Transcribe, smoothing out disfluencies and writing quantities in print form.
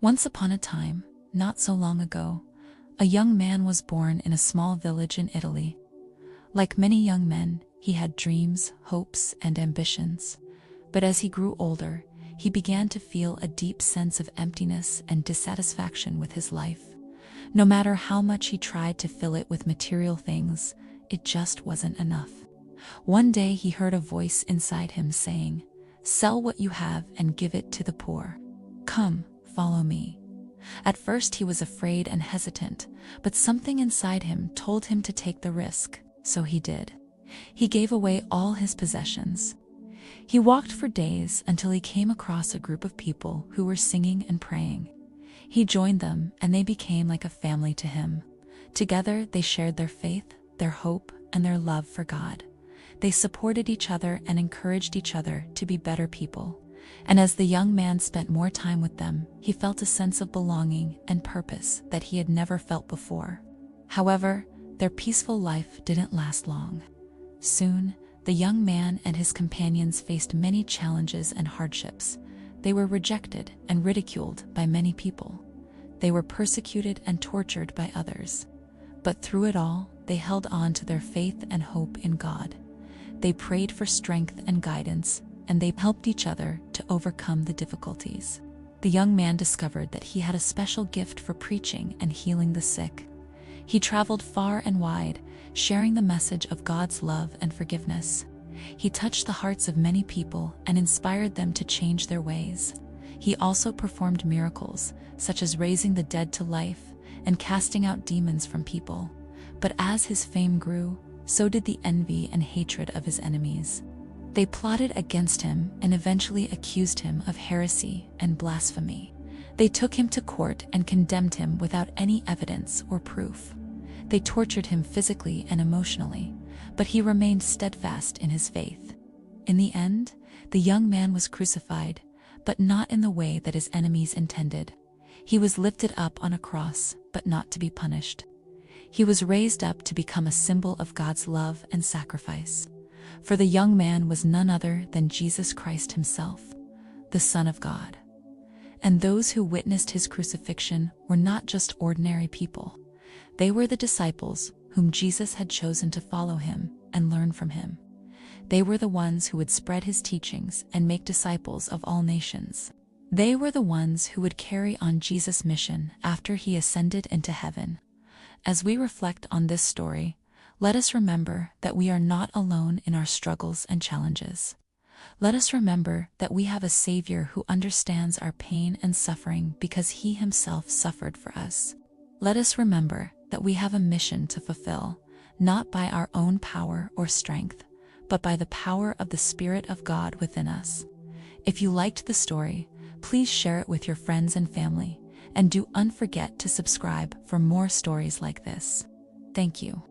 Once upon a time, not so long ago, a young man was born in a small village in Italy. Like many young men, he had dreams, hopes, and ambitions. But as he grew older, he began to feel a deep sense of emptiness and dissatisfaction with his life. No matter how much he tried to fill it with material things, it just wasn't enough. One day he heard a voice inside him saying, "Sell what you have and give it to the poor. Come, follow me." At first he was afraid and hesitant, but something inside him told him to take the risk, so he did. He gave away all his possessions. He walked for days until he came across a group of people who were singing and praying. He joined them, and they became like a family to him. Together they shared their faith, their hope, and their love for God. They supported each other and encouraged each other to be better people. And as the young man spent more time with them, he felt a sense of belonging and purpose that he had never felt before. However, their peaceful life didn't last long. Soon, the young man and his companions faced many challenges and hardships. They were rejected and ridiculed by many people. They were persecuted and tortured by others. But through it all, they held on to their faith and hope in God. They prayed for strength and guidance, and they helped each other to overcome the difficulties. The young man discovered that he had a special gift for preaching and healing the sick. He traveled far and wide, sharing the message of God's love and forgiveness. He touched the hearts of many people and inspired them to change their ways. He also performed miracles, such as raising the dead to life and casting out demons from people. But as his fame grew, so did the envy and hatred of his enemies. They plotted against him and eventually accused him of heresy and blasphemy. They took him to court and condemned him without any evidence or proof. They tortured him physically and emotionally, but he remained steadfast in his faith. In the end, the young man was crucified, but not in the way that his enemies intended. He was lifted up on a cross, but not to be punished. He was raised up to become a symbol of God's love and sacrifice. For the young man was none other than Jesus Christ himself, the Son of God. And those who witnessed his crucifixion were not just ordinary people. They were the disciples whom Jesus had chosen to follow him and learn from him. They were the ones who would spread his teachings and make disciples of all nations. They were the ones who would carry on Jesus' mission after he ascended into heaven. As we reflect on this story, let us remember that we are not alone in our struggles and challenges. Let us remember that we have a Savior who understands our pain and suffering because he himself suffered for us. Let us remember that we have a mission to fulfill, not by our own power or strength, but by the power of the Spirit of God within us. If you liked the story, please share it with your friends and family, and do not forget to subscribe for more stories like this. Thank you.